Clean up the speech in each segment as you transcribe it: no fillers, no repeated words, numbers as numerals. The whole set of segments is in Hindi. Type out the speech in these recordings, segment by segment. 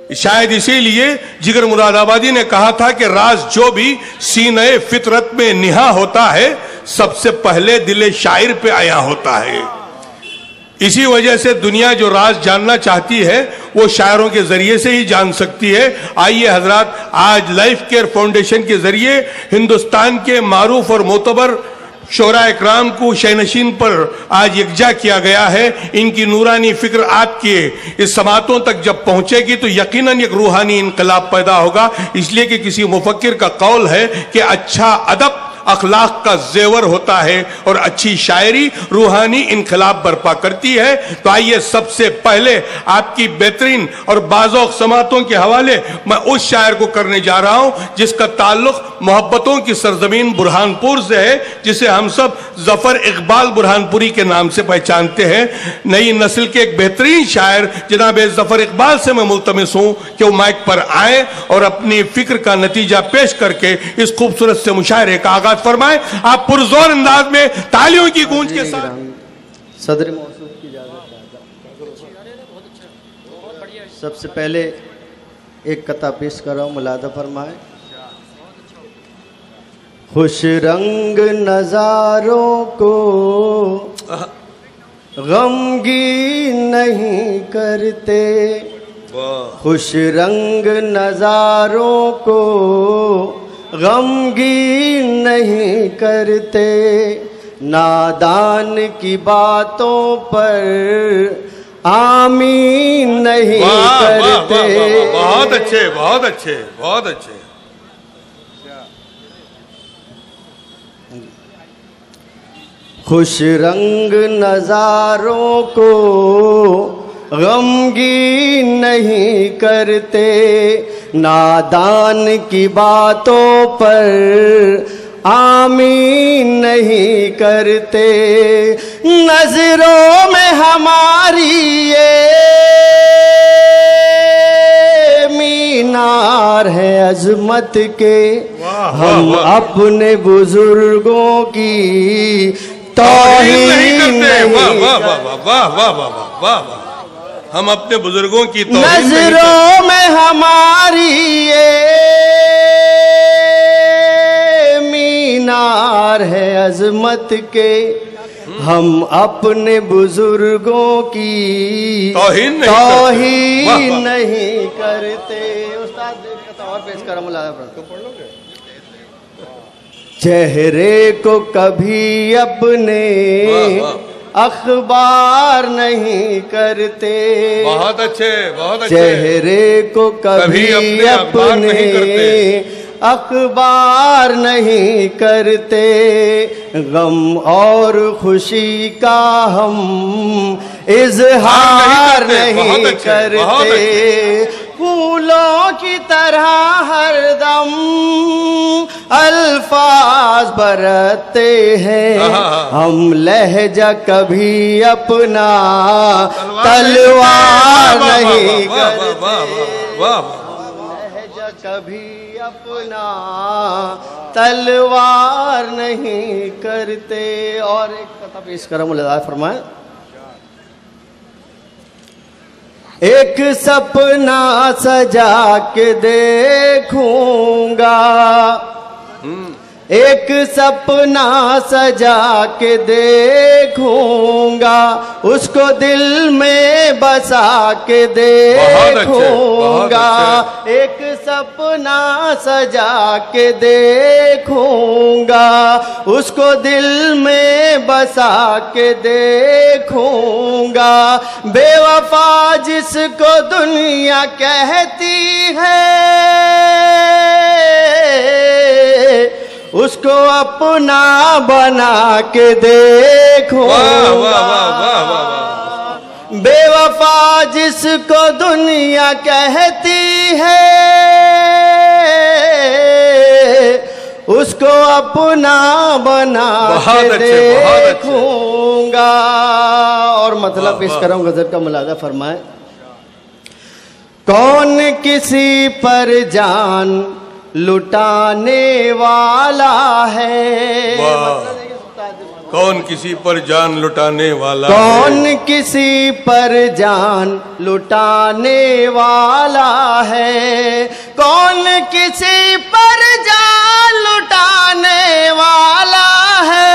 शायद इसीलिए जिगर मुरादाबादी ने कहा था कि राज जो भी सीने फितरत में निहा होता है सबसे पहले दिले शायर पे आया होता है। इसी वजह से दुनिया जो राज जानना चाहती है वो शायरों के जरिए से ही जान सकती है। आइए हजरात, आज लाइफ केयर फाउंडेशन के जरिए हिंदुस्तान के मारूफ और मोतबर शोरा इकराम को शहनशीन पर आज यकजा किया गया है। इनकी नूरानी फिक्र आपके इस समातों तक जब पहुंचेगी तो यकीनन एक रूहानी इनकलाब पैदा होगा। इसलिए कि किसी मुफक्किर का कौल है कि अच्छा अदब अखलाक का जेवर होता है और अच्छी शायरी रूहानी इनकलाब बर्पा करती है। तो आइए सबसे पहले आपकी बेहतरीन और बाज़ौक़ समातों के हवाले मैं उस शायर को करने जा रहा हूं जिसका ताल्लुक मोहब्बतों की सरजमीन बुरहानपुर से है, जिसे हम सब जफर इकबाल बुरहानपुरी के नाम से पहचानते हैं। नई नस्ल के एक बेहतरीन शायर जनाब जफर इकबाल से मैं मुल्तमिस हूं कि वो माइक पर आए और अपनी फिक्र का नतीजा पेश करके इस खूबसूरत से मुशायरे का आगाज फरमाए। आप पुरजोर अंदाज में तालियों की गूंज के साथ सदर मौसूफ की इजाजत। सबसे पहले एक कता पेश कर रहा हूं, मुलादा फरमाए। खुश रंग नजारों को गमगीन नहीं करते, खुश रंग नजारों को गमगीन नहीं करते, नादान की बातों पर आमीन नहीं करते। बहुत अच्छे, बहुत अच्छे, बहुत अच्छे। खुश रंग नजारों को गमगीन नहीं करते, नादान की बातों पर आमीन नहीं करते, नजरों में हमारी ये मीनार है अजमत के, हम अपने बुजुर्गों की तौहीन नहीं करते। हम अपने बुजुर्गों की नजरों में हमारी ये मीनार है अजमत के, हम अपने बुजुर्गों की तौहीन नहीं करते। उस्ताद और पेश कर चेहरे को कभी अपने अखबार नहीं करते। बहुत अच्छे, बहुत अच्छे। चेहरे को कभी अपने अखबार नहीं करते, गम और खुशी का हम इजहार नहीं करते, फूलों की तरह हरदम अल्फाज बरतते हैं, हम लहजा कभी अपना तलवार नहीं करते, लहजा कभी अपना तलवार नहीं करते। और एक कथा पेश कर मुलादा फरमाए। एक सपना सजा के देखूंगा, एक सपना सजा के देखूंगा, उसको दिल में बसा के देखूंगा, एक सपना सजा के देखूंगा, उसको दिल में बसा के देखूंगा, बेवफा जिसको दुनिया कहती है उसको अपना बना के देखूंगा, बेवफा जिसको दुनिया कहती है उसको अपना बना के देखूंगा। और मतलब पेश कर रहा हूं, गजल का मुलादा फरमाए। कौन किसी पर जान लुटाने वाला है, कौन किसी पर जान लुटाने वाला कौन है? किसी पर जान लुटाने वाला है, कौन किसी पर जान लुटाने वाला है,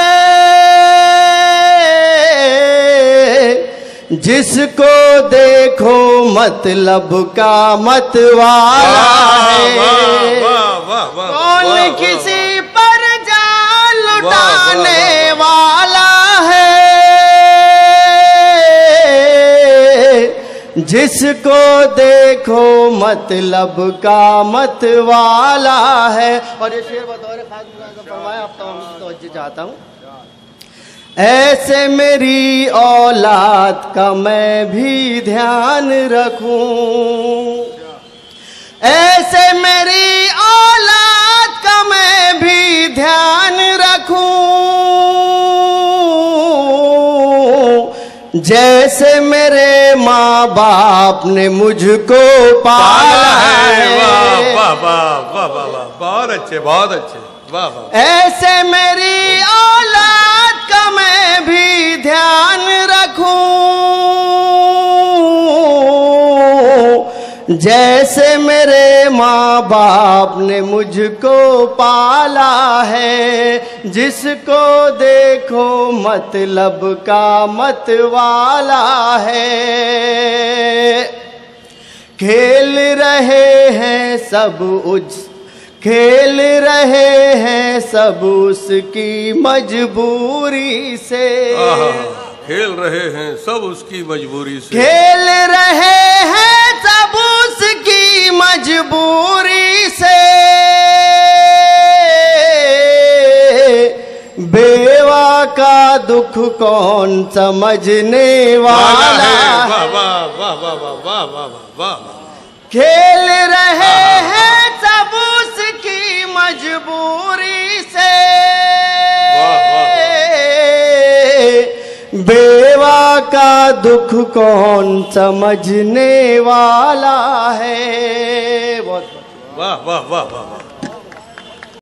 जिसको देखो मतलब का मतवाला है। कौन किसी पर जान लुटाने वाला है, जिसको देखो मतलब का मतवाला है। और ये शेर बतौर खास फरमाया, आप तवज्जो चाहता हूँ। ऐसे मेरी औलाद का मैं भी ध्यान रखूं, ऐसे मेरी औलाद का मैं भी ध्यान रखूं, जैसे मेरे माँ बाप ने मुझको पाला है। वाह वाह वाह वाह वाह वाह, बहुत अच्छे बहुत अच्छे, वाह वाह। ऐसे मेरी औलाद का मैं भी ध्यान रखूं, जैसे मेरे माँ बाप ने मुझको पाला है, जिसको देखो मतलब का मतवाला है। खेल रहे हैं सब खेल रहे हैं सब उसकी मजबूरी से, खेल रहे हैं सब उसकी मजबूरी से, खेल रहे हैं सब उसकी मजबूरी से, बेवा का दुख कौन समझने वाला है। वाह वाह वाह वाह वाह वाह वाह वाह। खेल रहे हैं सब उसकी मजबूरी से, बेवा का दुख कौन समझने वाला है। बहुत वाह वाह वाह वाह वाह।